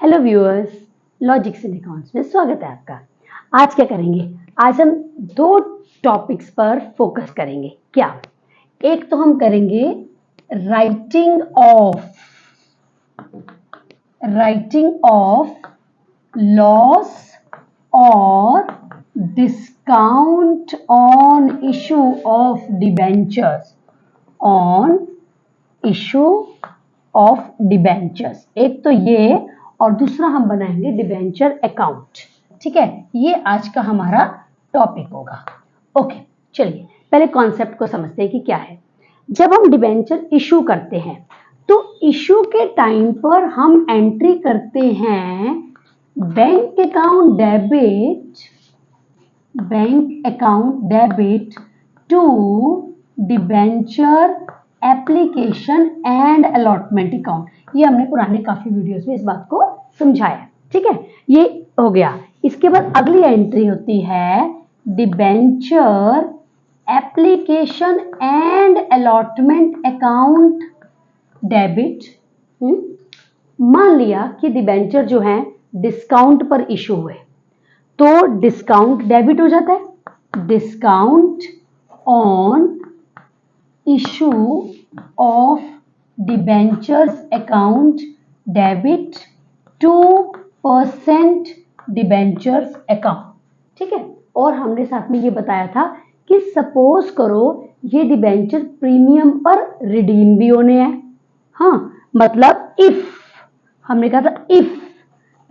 Hello viewers, logics इन accounts में स्वागत है आपका। आज क्या करेंगे? आज हम दो टॉपिक्स पर फोकस करेंगे। क्या? एक तो हम करेंगे राइटिंग ऑफ लॉस और discount on issue of debentures एक तो ये, और दूसरा हम बनाएंगे डिबेंचर अकाउंट। ठीक है, ये आज का हमारा टॉपिक होगा। ओके, चलिए पहले कॉन्सेप्ट को समझते हैं कि क्या है। जब हम डिबेंचर इशू करते हैं तो इशू के टाइम पर हम एंट्री करते हैं bank account debit to debenture application and allotment account. ये हमने पुराने काफी वीडियोस में इस बात को समझाया। ठीक है, ये हो गया। इसके बाद अगली एंट्री होती है debenture application and allotment account debit. मान लिया कि डिबेंचर जो है डिस्काउंट पर इशू हुए तो डिस्काउंट डेबिट हो जाता है। Discount on issue of debentures account debit 2% debentures account. ठीक है, और हमने साथ में ये बताया था कि सपोज करो ये डिबेंचर प्रीमियम पर रिडीम भी होने हैं। हाँ, मतलब इफ, हमने कहा था इफ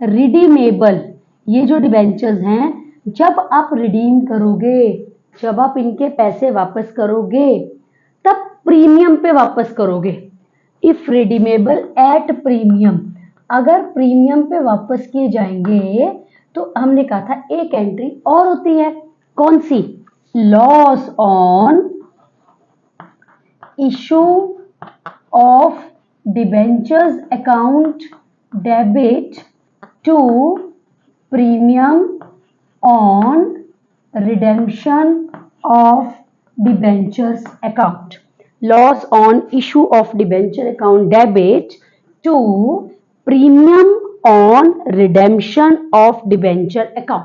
रिडीमेबल, ये जो डिबेंचर्स हैं जब आप रिडीम करोगे, जब आप इनके पैसे वापस करोगे तब प्रीमियम पे वापस करोगे। इफ रिडीमेबल एट प्रीमियम, अगर प्रीमियम पे वापस किए जाएंगे तो हमने कहा था एक एंट्री और होती है, कौन सी? Loss on issue of debentures account debit to premium on redemption of debentures account. Loss on issue of debenture account debit to premium on redemption of debenture account.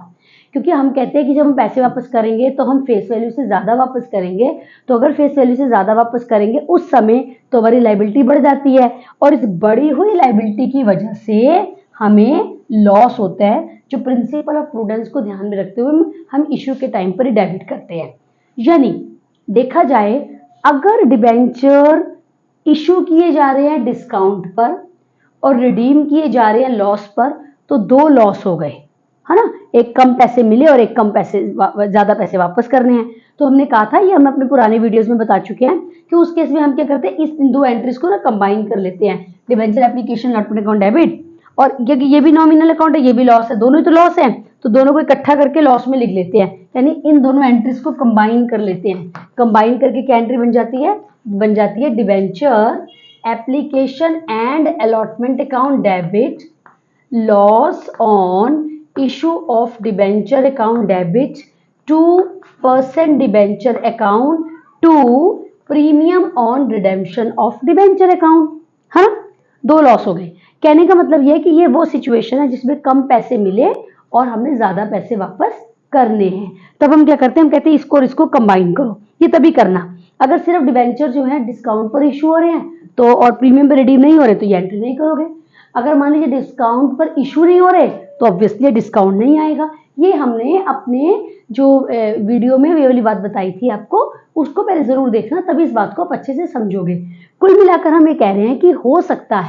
क्योंकि हम कहते हैं कि जब हम पैसे वापस करेंगे तो हम फेस वैल्यू से ज्यादा वापस करेंगे, तो अगर फेस वैल्यू से ज्यादा वापस करेंगे उस समय तो हमारी लायबिलिटी बढ़ जाती है, और इस बढ़ी हुई लायबिलिटी की वजह से हमें लॉस होता है, जो प्रिंसिपल ऑफ प्रूडेंस को ध्यान में रखते हुए हम इश्यू के टाइम पर ही डेबिट करते हैं। यानी देखा जाए, अगर डिबेंचर इशू किए जा रहे हैं डिस्काउंट पर और रिडीम किए जा रहे हैं लॉस पर, तो दो लॉस हो गए, है ना। एक कम पैसे मिले और एक कम पैसे, ज्यादा पैसे वापस करने हैं। तो हमने कहा था, ये हम अपने पुराने वीडियोस में बता चुके हैं कि उस केस में हम क्या करते हैं, इस इन दो एंट्रीज को ना कंबाइन कर लेते हैं, debenture application allotment account debit, और क्योंकि ये भी नॉमिनल अकाउंट है, ये भी लॉस है, दोनों ही तो लॉस है, तो दोनों को इकट्ठा करके लॉस में लिख लेते हैं। यानी इन दोनों एंट्रीज को कंबाइन कर लेते हैं। कंबाइन करके क्या एंट्री बन जाती है debenture application and allotment account debit loss on issue of debenture account debit 2% debenture account to premium on redemption of debenture account. हाँ, दो लॉस हो गए। कहने का मतलब यह है कि ये वो सिचुएशन है जिसमें कम पैसे मिले और हमें ज्यादा पैसे वापस करने हैं। तब हम क्या करते हैं, हम कहते हैं इसको और इसको कंबाइन करो। ये तभी करना, अगर सिर्फ डिबेंचर जो है डिस्काउंट पर इशू हो रहे हैं तो, और प्रीमियम पर रिडीम नहीं हो रहे, तो ये एंट्री नहीं करोगे। अगर मान लीजिए डिस्काउंट पर इशू नहीं हो रहे तो ऑब्वियसली डिस्काउंट नहीं आएगा। ये हमने अपने जो वीडियो में ये वाली बात बताई थी आपको, उसको पहले जरूर देखना, तभी इस बात को आप अच्छे से समझोगे। कुल मिलाकर हम ये कह रहे हैं कि हो सकता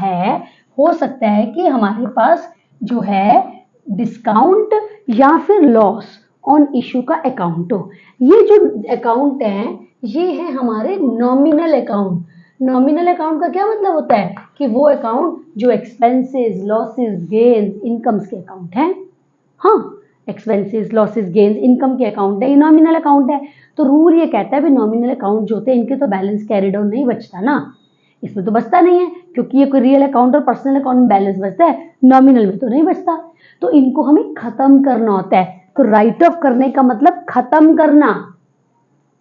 है कि हमारे पास जो है डिस्काउंट या फिर लॉस ऑन इशू का अकाउंट हो। ये जो अकाउंट है ये है हमारे नॉमिनल अकाउंट। नॉमिनल अकाउंट का क्या मतलब होता है कि वो अकाउंट जो एक्सपेंसेस, लॉसेस, गेन्स, इनकम्स के अकाउंट है। हाँ, एक्सपेंसेस, लॉसेस, गेन्स, इनकम के अकाउंट है, ये नॉमिनल अकाउंट है। तो रूल ये कहता है भी नॉमिनल अकाउंट जो होते हैं इनके तो बैलेंस कैरिड ऑन नहीं बचता ना, इसमें तो बचता नहीं है, क्योंकि ये कोई रियल अकाउंट और पर्सनल अकाउंट में बैलेंस बचता है, नॉमिनल में तो नहीं बचता। तो इनको हमें खत्म करना होता है। तो राइट ऑफ करने का मतलब खत्म करना।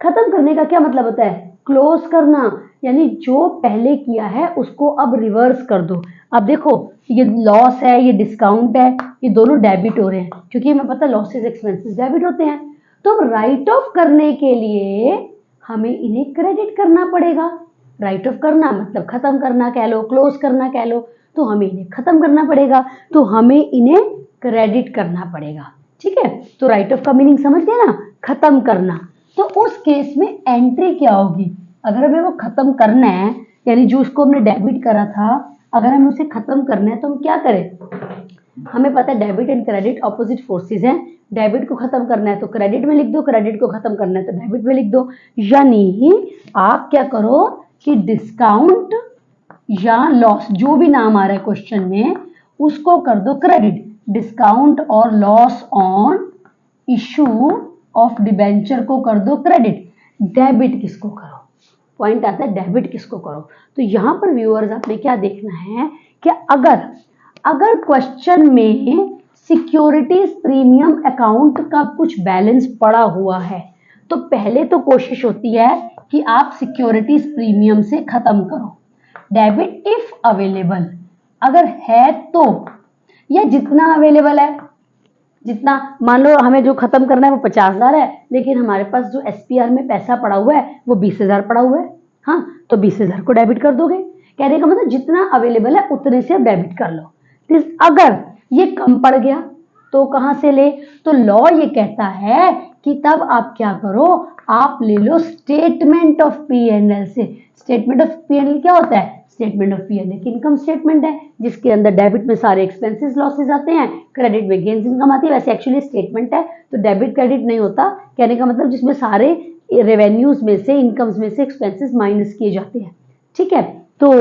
खत्म करने का क्या मतलब होता है? क्लोज करना, यानी जो पहले किया है उसको अब रिवर्स कर दो। अब देखो ये लॉस है, ये डिस्काउंट है, ये दोनों डेबिट हो रहे हैं क्योंकि हमें पता है लॉसेस एक्सपेंसेस डेबिट होते हैं। तो राइट ऑफ करने के लिए हमें इन्हें क्रेडिट करना पड़ेगा। राइट ऑफ करना मतलब खत्म करना कह लो, क्लोज करना कह लो, तो हमें इन्हें खत्म करना पड़ेगा, तो हमें इन्हें क्रेडिट करना पड़ेगा। ठीक है, तो राइट ऑफ का मीनिंग समझ गए ना, खत्म करना। तो उस केस में एंट्री क्या होगी, अगर हमें वो खत्म करना है, यानी जो उसको हमने डेबिट करा था, अगर हमें उसे खत्म करना है तो हम क्या करें, हमें पता है debit and credit opposite forces हैं। डेबिट को खत्म करना है तो क्रेडिट में लिख दो, क्रेडिट को खत्म करना है तो डेबिट में लिख दो। यानी आप क्या करो कि डिस्काउंट या लॉस, जो भी नाम आ रहा है क्वेश्चन में, उसको कर दो क्रेडिट। डिस्काउंट और loss on issue of debenture को कर दो क्रेडिट। डेबिट किसको करो, पॉइंट आता है डेबिट किसको करो। तो यहां पर व्यूअर्स आपने क्या देखना है कि अगर क्वेश्चन में सिक्योरिटीज प्रीमियम अकाउंट का कुछ बैलेंस पड़ा हुआ है तो पहले तो कोशिश होती है कि आप सिक्योरिटीज प्रीमियम से खत्म करो। डेबिट इफ अवेलेबल, अगर है तो, या जितना अवेलेबल है, जितना, मान लो हमें जो खत्म करना है वो 50,000 है, लेकिन हमारे पास जो एसपीआर में पैसा पड़ा हुआ है वो 20,000 पड़ा हुआ है, हाँ, तो 20,000 को डेबिट कर दोगे। कहने का मतलब जितना अवेलेबल है उतने से डेबिट कर लो। अगर ये कम पड़ गया तो कहां से ले, तो लॉ ये कहता है कि तब आप क्या करो, आप ले लो statement of P and L से। Statement of P and L क्या होता है, statement of P and L income statement है जिसके अंदर डेबिट में सारे एक्सपेंसेस लॉसेस आते हैं, क्रेडिट में गेन्स इनकम आती है। वैसे एक्चुअली स्टेटमेंट है तो डेबिट क्रेडिट नहीं होता, कहने का मतलब जिसमें सारे रेवेन्यूज में से, इनकम्स में से एक्सपेंसेस माइनस किए जाते हैं। ठीक है, तो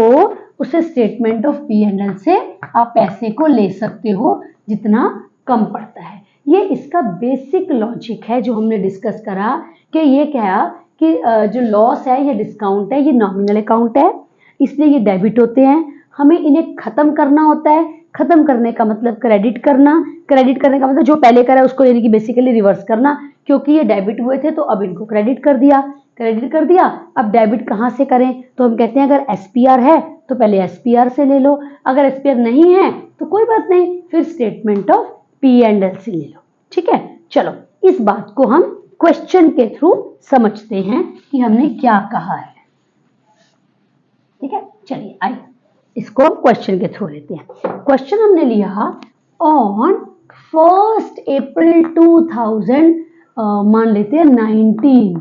उसे statement of P and L से आप पैसे को ले सकते हो जितना कम पड़ता है। ये इसका बेसिक लॉजिक है जो हमने डिस्कस करा कि ये क्या कि जो लॉस है, ये डिस्काउंट है, ये नॉमिनल अकाउंट है, इसलिए ये डेबिट होते हैं। हमें इन्हें खत्म करना होता है, खत्म करने का मतलब क्रेडिट करना, क्रेडिट करने का मतलब जो पहले करा उसको यानी कि बेसिकली रिवर्स करना, क्योंकि ये डेबिट हुए थे तो अब इनको क्रेडिट कर दिया, क्रेडिट कर दिया। अब डेबिट कहाँ से करें, तो हम कहते हैं अगर एसपीआर है तो पहले एसपीआर से ले लो, अगर एसपीआर नहीं है तो कोई बात नहीं, फिर statement of P and L से ले लो। ठीक है, चलो इस बात को हम क्वेश्चन के थ्रू समझते हैं कि हमने क्या कहा है। ठीक है, चलिए आइए इसको हम क्वेश्चन के थ्रू लेते हैं। क्वेश्चन हमने लिया ऑन 1 अप्रैल 2000 मान लेते हैं 19,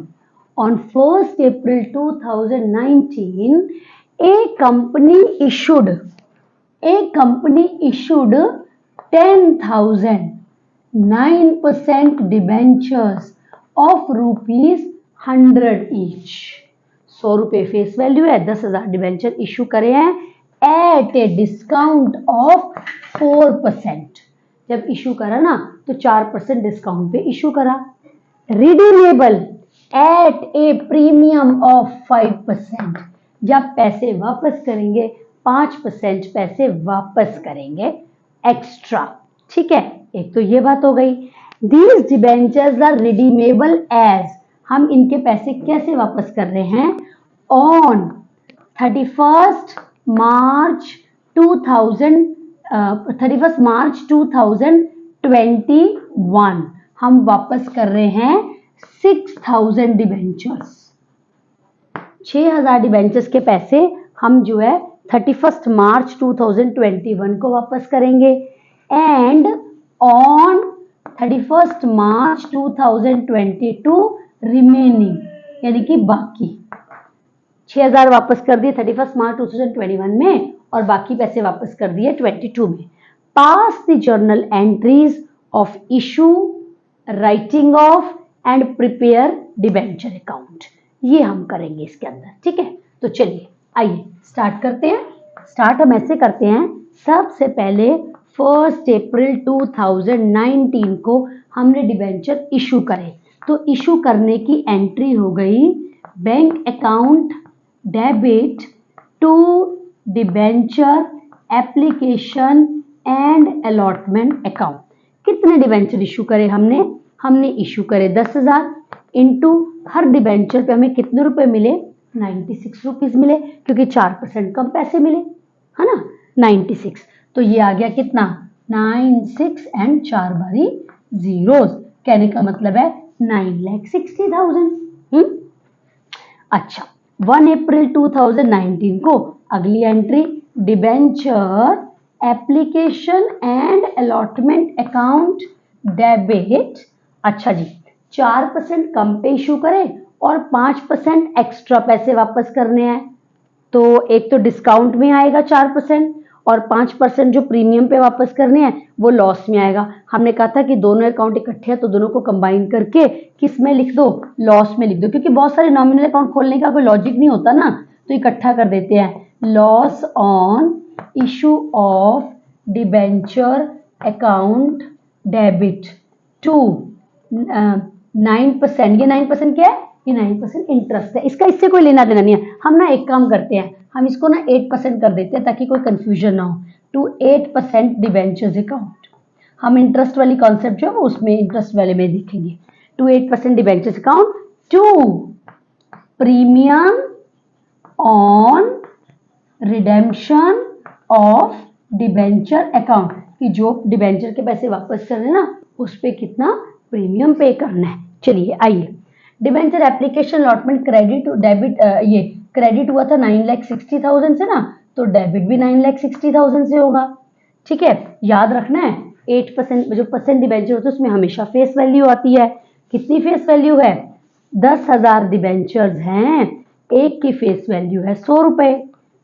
on 1 April 2019 a company issued 10,000 9% debentures of ₹100 each। 100 रुपए फेस वैल्यू है, 10,000 डिबेंचर इशू करे हैं एट ए डिस्काउंट ऑफ 4%। जब इशू करा ना तो 4% डिस्काउंट पे इशू करा। Redeemable eight A premium of 5%, जब पैसे वापस करेंगे 5% पैसे वापस करेंगे एक्स्ट्रा। ठीक है, एक तो ये बात हो गई। These debentures are redeemable as, हम इनके पैसे कैसे वापस कर रहे हैं, ऑन 31 मार्च 2021 हम वापस कर रहे हैं 6,000 डिबेंचर्स। 6,000 डिबेंचर्स के पैसे हम जो है 31 मार्च 2021 को वापस करेंगे। एंड ऑन 31 मार्च 2022 रिमेनिंग, यानी कि बाकी 6,000 वापस कर दिए 31 मार्च 2021 में और बाकी पैसे वापस कर दिए 22 में। Pass the journal entries of issue, writing off and prepare debenture account, ये हम करेंगे इसके अंदर। ठीक है, तो चलिए आइए स्टार्ट करते हैं। स्टार्ट हम ऐसे करते हैं, सबसे पहले 1 अप्रैल 2019 को हमने डिबेंचर इशू करे, तो इशू करने की एंट्री हो गई bank account debit to debenture application and allotment account. कितने डिबेंचर इशू करे हमने इशू करे 10,000 इंटू हर डिबेंचर पे हमें कितने रुपए मिले, 96 रुपीज मिले, क्योंकि 4% कम पैसे मिले, है ना। 96। तो ये आ गया कितना 96 एंड 4 बारी जीरोस, कहने का मतलब है 9,60,000। अच्छा 1 अप्रैल 2019 को अगली entry debenture application and allotment account debit. अच्छा जी 4% कम पे इशू करें और 5% एक्स्ट्रा पैसे वापस करने हैं, तो एक तो डिस्काउंट में आएगा 4% और 5% जो प्रीमियम पे वापस करने हैं वो लॉस में आएगा। हमने कहा था कि दोनों अकाउंट इकट्ठे हैं तो दोनों को कंबाइन करके किस में लिख दो, लॉस में लिख दो, क्योंकि बहुत सारे नॉमिनल अकाउंट खोलने का कोई लॉजिक नहीं होता ना, तो इकट्ठा कर देते हैं। Loss on issue of debenture account debit to 9%। ये 9% क्या है, ये 9% इंटरेस्ट है, इसका इससे कोई लेना देना नहीं है। हम ना एक काम करते हैं, हम इसको ना 8% कर देते हैं ताकि कोई कंफ्यूजन ना हो। टू 8% डिबेंचर्स अकाउंट, हम इंटरेस्ट वाली कॉन्सेप्ट जो है वो उसमें इंटरेस्ट वाले में देखेंगे। To 8% debentures account to premium on redemption of debenture account, कि जो डिबेंचर के पैसे वापस करने ना उस पे कितना प्रीमियम पे करना है। चलिए आइए, debenture application allotment credit debit, ये क्रेडिट हुआ था 9,60,000 से ना, तो डेबिट भी 9,60,000 से होगा। ठीक है, याद रखना है 8% जो परसेंट डिबेंचर होता है उसमें हमेशा फेस वैल्यू आती है। कितनी फेस वैल्यू है, 10,000 डिबेंचर्स हैं, एक की फेस वैल्यू है 100 रुपए,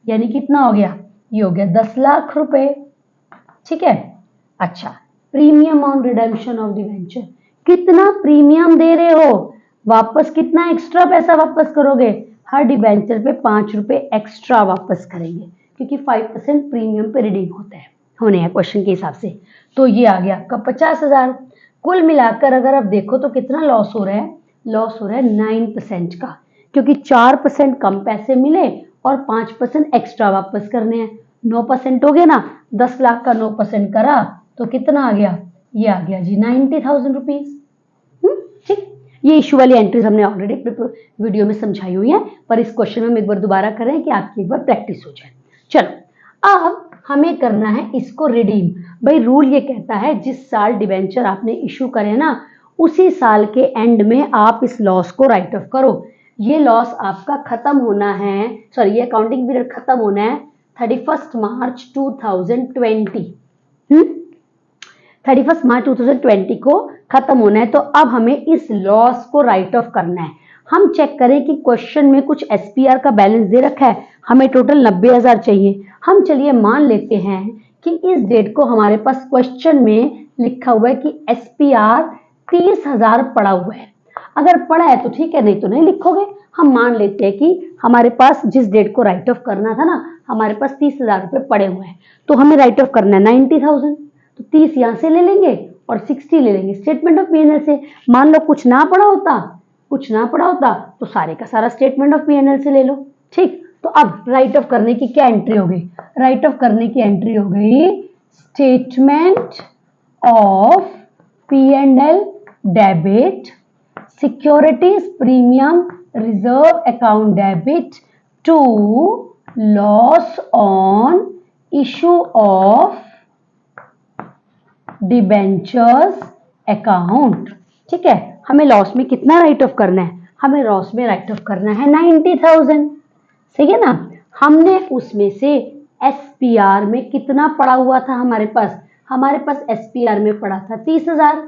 यानी कितना हो गया, ये हो गया 10 लाख रुपए। ठीक है, अच्छा premium on redemption of debenture, कितना प्रीमियम दे रहे हो, वापस कितना एक्स्ट्रा पैसा वापस करोगे, हर डिबेंचर पे 5 रुपए एक्स्ट्रा वापस करेंगे, क्योंकि 5% प्रीमियम पे रिडीम होने हैं क्वेश्चन के हिसाब से। तो ये आ गया आपका 50,000। कुल मिलाकर अगर आप देखो तो कितना लॉस हो रहा है, लॉस हो रहा है 9% का, क्योंकि 4% कम पैसे मिले और 5% एक्स्ट्रा वापस करने हैं। 9% हो गया ना, 10 लाख का 9% करा तो कितना आ गया, ये आ गया जी 90,000 रुपीज। ठीक, ये इशू वाली एंट्रीज हमने ऑलरेडी वीडियो में समझाई हुई है, पर इस क्वेश्चन में हम एक बार दोबारा करें कि आपकी एक बार प्रैक्टिस हो जाए। चलो अब हमें करना है इसको रिडीम। भाई रूल ये कहता है जिस साल डिबेंचर आपने इशू करे ना उसी साल के एंड में आप इस लॉस को राइट ऑफ करो। ये लॉस आपका खत्म होना है, सॉरी ये अकाउंटिंग पीरियड खत्म होना है 31 मार्च 2020। 31 मार्च 2020 को खत्म होना है, तो अब हमें इस लॉस को राइट ऑफ करना है। हम चेक करें कि क्वेश्चन में कुछ एसपीआर का बैलेंस दे रखा है, हमें टोटल 90,000 चाहिए। हम चलिए मान लेते हैं कि इस डेट को हमारे पास क्वेश्चन में लिखा हुआ है कि एसपीआर 30,000 पड़ा हुआ है। अगर पड़ा है तो ठीक है, नहीं तो नहीं लिखोगे। हम मान लेते हैं कि हमारे पास जिस डेट को राइट ऑफ करना था ना, हमारे पास 30,000 रुपए पड़े हुए हैं, तो हमें राइट ऑफ करना है 90,000। तो 30 यहां से ले लेंगे और 60 ले लेंगे स्टेटमेंट ऑफ पीएनएल से। मान लो कुछ ना पड़ा होता तो सारे का सारा स्टेटमेंट ऑफ पीएनएल से ले लो। ठीक, तो अब राइट ऑफ करने की क्या एंट्री हो गई, राइट ऑफ करने की एंट्री हो गई statement of PNL debit securities premium reserve account debit to loss on issue of debentures account. ठीक है, हमें लॉस में कितना राइट ऑफ करना है, हमें लॉस में राइट ऑफ करना है 90,000। सही है ना, हमने उसमें से एसपीआर में कितना पड़ा हुआ था हमारे पास एसपीआर में पड़ा था 30,000।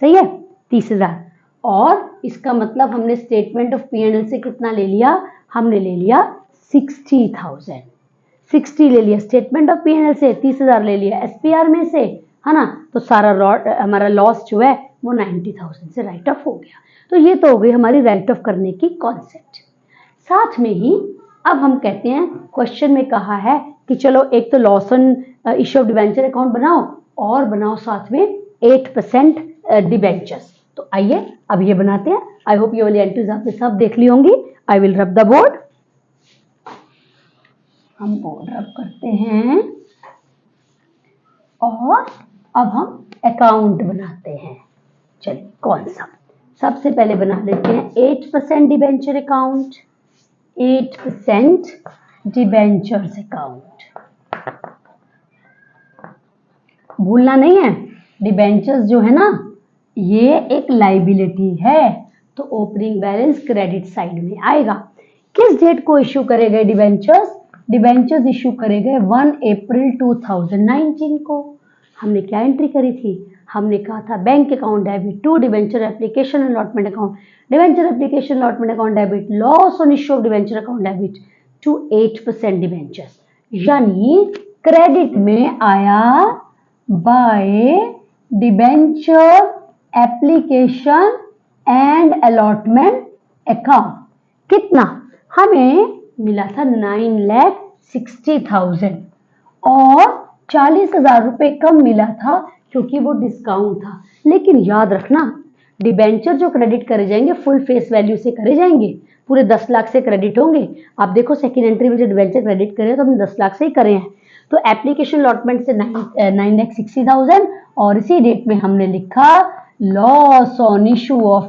सही है, 30,000, और इसका मतलब हमने स्टेटमेंट ऑफ पीएनएल से कितना ले लिया, हमने ले लिया 60,000। 60 ले लिया स्टेटमेंट ऑफ पीएनएल से, 30,000 ले लिया एसपीआर में से, है ना, तो सारा हमारा लॉस जो है वो 90,000 से राइट ऑफ हो गया। तो ये तो हो गई हमारी राइट ऑफ करने की कॉन्सेप्ट। साथ में ही अब हम कहते हैं क्वेश्चन में कहा है कि चलो एक तो loss on issue of debenture account बनाओ और बनाओ साथ में 8% डिबेंचर्स। तो आइए अब ये बनाते हैं। आई होप ये वाली एंट्रीज आपने सब देख ली होंगी। आई विल रब द बोर्ड। हम बोर्ड रब करते हैं और अब हम अकाउंट बनाते हैं। चलिए कौन सा, सबसे पहले बना लेते हैं 8% डिबेंचर अकाउंट, 8% डिबेंचर्स अकाउंट। भूलना नहीं है, डिबेंचर्स जो है ना ये एक लाइबिलिटी है, तो ओपनिंग बैलेंस क्रेडिट साइड में आएगा। किस डेट को इश्यू करे गए डिबेंचर्स? डिबेंचर्स इश्यू करे गए 1 अप्रैल 2019 को। हमने क्या एंट्री करी थी? हमने कहा था bank account debit to debenture application allotment account, debenture application allotment account debit, loss on issue of debenture account debit to 8% debentures, यानी क्रेडिट में आया by debenture application and allotment account. कितना? हमें मिला था 9,60,000 और 40,000 रुपए कम मिला था क्योंकि वो डिस्काउंट था। लेकिन याद रखना डिबेंचर जो क्रेडिट करे जाएंगे फुल फेस वैल्यू से करे जाएंगे, पूरे 10 लाख से क्रेडिट होंगे। आप देखो सेकेंड एंट्री में जो डिबेंचर क्रेडिट करे तो हमने 10 लाख से ही करे हैं, तो एप्लीकेशन अलॉटमेंट से 9,60,000 और इसी डेट में हमने लिखा loss on issue of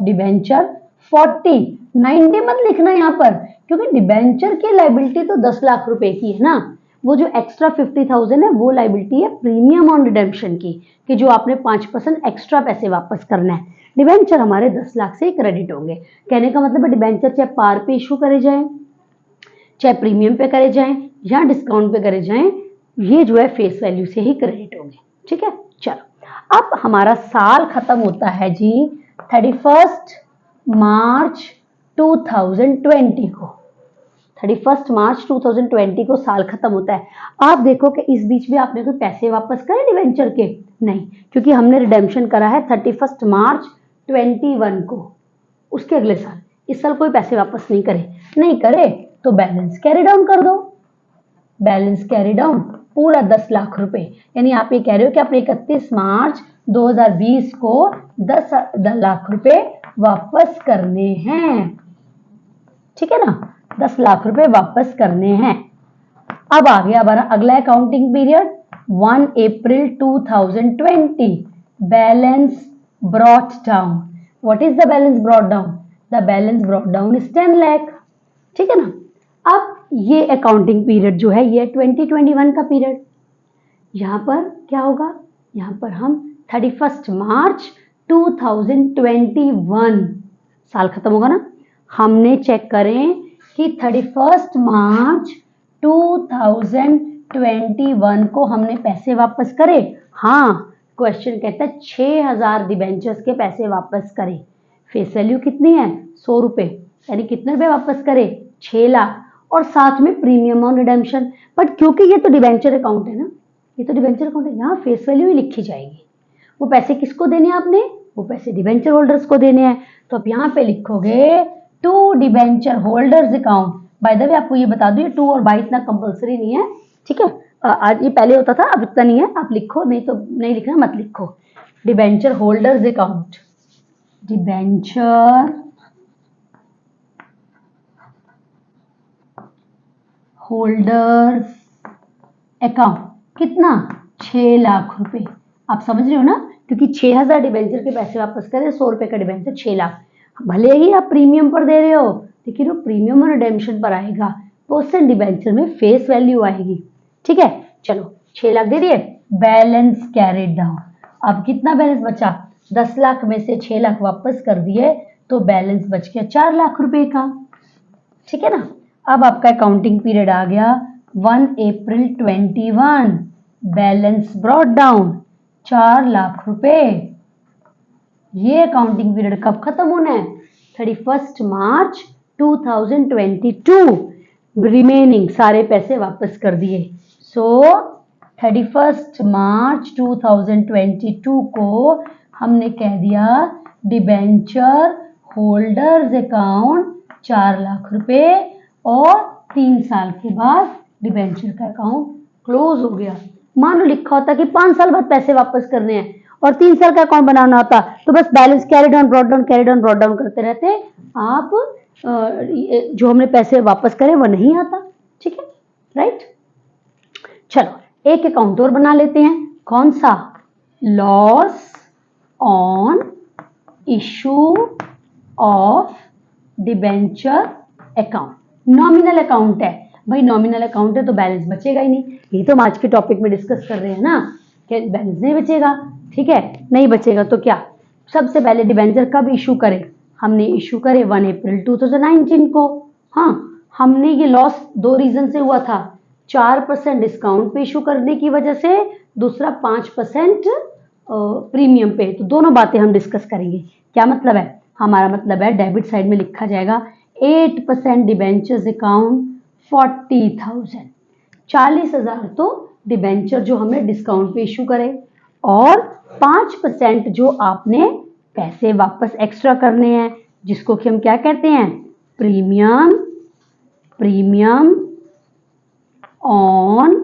debenture 40। 90 मत लिखना यहाँ पर क्योंकि डिबेंचर की लाइबिलिटी तो 10 लाख रुपए की है ना, वो जो एक्स्ट्रा 50,000 है वो लाइबिलिटी है प्रीमियम ऑन रिडेम्पशन की, कि जो आपने 5% एक्स्ट्रा पैसे वापस करना है। डिबेंचर हमारे 10 लाख से ही क्रेडिट होंगे। कहने का मतलब है डिबेंचर चाहे पार पे इशू करे जाए, चाहे प्रीमियम पे करे जाएं या डिस्काउंट पे करे जाएं, ये जो है फेस वैल्यू से ही क्रेडिट होंगे। ठीक है, चलो अब हमारा साल खत्म होता है जी 31 मार्च 2020 को। 31 मार्च 2020 को साल खत्म होता है। आप देखो कि इस बीच में आपने कोई पैसे वापस करे डिवेंचर के? नहीं, क्योंकि हमने रिडेम्पशन करा है 31 मार्च 21 को, उसके अगले साल। इस साल कोई पैसे वापस नहीं करे तो बैलेंस कैरी डाउन कर दो। बैलेंस कैरी डाउन पूरा 10 लाख रुपए, यानी आप ये कह रहे हो कि आपने 31 मार्च 2020 को 10 लाख रुपए वापस करने हैं। ठीक है ना, 10 लाख रुपए वापस करने हैं। अब आ गया हमारा अगला accounting period 1 April 2020। Balance brought down. What is the balance brought down? The balance brought down is 10 lakh. ठीक है ना, अब ये अकाउंटिंग पीरियड जो है ये 2021 का पीरियड। यहां पर क्या होगा? यहां पर हम 31 मार्च 2021 साल खत्म होगा ना, हमने चेक करें कि 31 मार्च 2021 को हमने पैसे वापस करे। हाँ, क्वेश्चन कहता है 6,000 डिबेंचर्स के पैसे वापस करे। फेस वैल्यू कितनी है? 100 रुपए, यानी कितने रुपए वापस करे? 6 लाख, और साथ में प्रीमियम ऑन रिडेम्पशन। बट क्योंकि ये तो डिबेंचर अकाउंट है ना, ये तो डिबेंचर अकाउंट है, यहाँ फेस वैल्यू ही लिखी जाएगी। वो पैसे किसको देने हैं आपने? वो पैसे डिबेंचर होल्डर्स को देने हैं। तो आप यहाँ पे लिखोगे to debenture holders account. By the way आपको ये बता दूं, ये टू और बाई इतना कंपलसरी नहीं है। ठीक है, आज ये पहले होता था, अब इतना नहीं है। आप लिखो, नहीं तो नहीं लिखना मत लिखो। Debenture holders account, debenture holders account कितना? 6 लाख रुपए। आप समझ रहे हो ना, क्योंकि 6,000 डिबेंचर के पैसे वापस करें, 100 रुपए का डिबेंचर 6 लाख। भले ही आप प्रीमियम पर दे रहे हो, लेकिन वो प्रीमियम और रिडेम्पशन पर आएगा, पोस्ट एंड डिबेंचर में फेस वैल्यू आएगी। ठीक है, चलो 6 लाख दे दिए, बैलेंस कैरिड डाउन। अब कितना बैलेंस बचा? 10 लाख में से 6 लाख वापस कर दिए तो बैलेंस बच गया 4 लाख रुपए का। ठीक है ना, अब आपका अकाउंटिंग पीरियड आ गया 1 अप्रैल 21। बैलेंस ब्रॉट डाउन 4 लाख रुपए। ये अकाउंटिंग पीरियड कब खत्म होना है? 31 मार्च 2022। रिमेनिंग सारे पैसे वापस कर दिए। सो 31 मार्च 2022 को हमने कह दिया डिबेंचर होल्डर्स अकाउंट 4 लाख रुपए, और 3 साल के बाद डिबेंचर का अकाउंट क्लोज हो गया। मान लो लिखा होता कि 5 साल बाद पैसे वापस करने हैं और 3 साल का अकाउंट बनाना होता, तो बस balance carry down brought down carry down brought down करते रहते, आप जो हमने पैसे वापस करे वो नहीं आता। ठीक है, राइट। चलो एक अकाउंट और बना लेते हैं। कौन सा? Loss on issue of debenture account. Nominal account है, भाई नॉमिनल अकाउंट है तो बैलेंस बचेगा ही नहीं, यही तो हम आज के टॉपिक में डिस्कस कर रहे हैं ना कि बैलेंस नहीं बचेगा। ठीक है, नहीं बचेगा तो क्या, सबसे पहले डिबेंचर कब इशू करें, हमने इशू करे 1 अप्रैल 2019 को। हाँ, हमने ये लॉस 2 रीजन से हुआ था, 4% डिस्काउंट पे इशू करने की वजह से, दूसरा 5% प्रीमियम पे। तो दोनों बातें हम डिस्कस करेंगे। क्या मतलब है, हमारा मतलब है डेबिट साइड में लिखा जाएगा 8% डिबेंचर्स अकाउंट 40,000, 40,000 तो डिबेंचर जो हमने डिस्काउंट पे इशू करे, और 5% जो आपने पैसे वापस एक्स्ट्रा करने हैं, जिसको कि हम क्या कहते हैं, premium on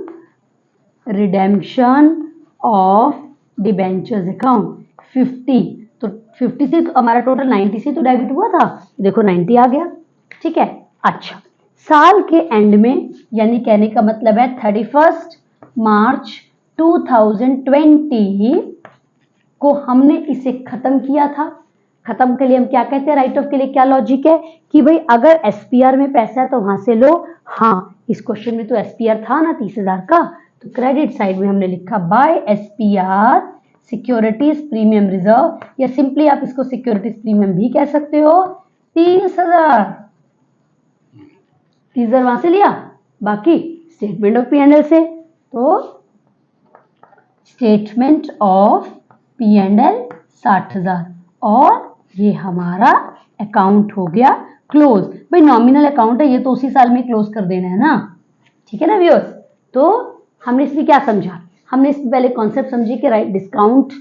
redemption of debentures account 50। तो 50 से तो हमारा टोटल 90 से तो डेबिट हुआ था, देखो 90 आ गया। ठीक है, अच्छा, साल के एंड में, यानी कहने का मतलब है 31 मार्च 2020 को हमने इसे खत्म किया था। खत्म के लिए हम क्या कहते हैं, राइट ऑफ के लिए क्या लॉजिक है कि भाई अगर एसपीआर में पैसा है तो वहां से लो। हाँ, इस क्वेश्चन में तो एसपीआर था ना 30,000 का, तो क्रेडिट साइड में हमने लिखा by SPR securities premium reserve, या सिंपली आप इसको सिक्योरिटीज प्रीमियम भी कह सकते हो। 30,000 वहां से लिया, बाकी स्टेटमेंट ऑफ पी&एल से, तो स्टेटमेंट ऑफ पी&एल 60,000, और ये हमारा अकाउंट हो गया क्लोज। भाई नॉमिनल अकाउंट है, ये तो उसी साल में क्लोज कर देना है ना। ठीक है ना व्यूअर्स, तो हमने इसमें क्या समझा, हमने इसमें पहले कॉन्सेप्ट समझी कि राइट डिस्काउंट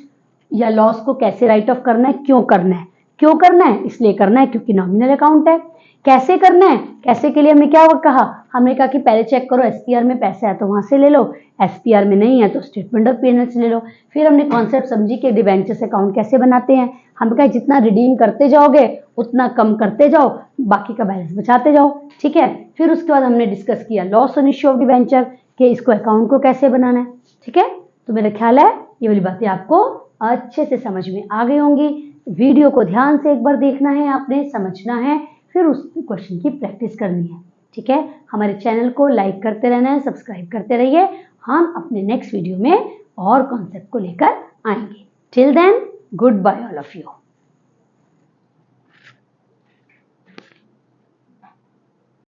या लॉस को कैसे राइट ऑफ करना है, क्यों करना है, क्यों करना है, इसलिए करना है क्योंकि नॉमिनल अकाउंट है। कैसे करना है, कैसे के लिए हमने क्या कहा, हमने कहा कि पहले चेक करो एसपीआर में पैसा है तो वहां से ले लो, एसपीआर में नहीं है तो स्टेटमेंट ऑफ पी&एल से ले लो। फिर हमने कॉन्सेप्ट समझी कि डिबेंचर्स अकाउंट कैसे बनाते हैं, हमने कहा जितना रिडीम करते जाओगे उतना कम करते जाओ, बाकी का बैलेंस बचाते जाओ। ठीक है, फिर उसके बाद हमने डिस्कस किया loss on issue of debenture कि इसको अकाउंट को कैसे बनाना है। ठीक है, तो मेरा ख्याल है ये वाली बातें आपको अच्छे से समझ में आ गई होंगी। वीडियो को ध्यान से एक बार देखना है, आपने समझना है, फिर उस क्वेश्चन की प्रैक्टिस करनी है। ठीक है, हमारे चैनल को लाइक करते रहना है, सब्सक्राइब करते रहिए, हम अपने नेक्स्ट वीडियो में और कॉन्सेप्ट को लेकर आएंगे। Till then, good bye all of you.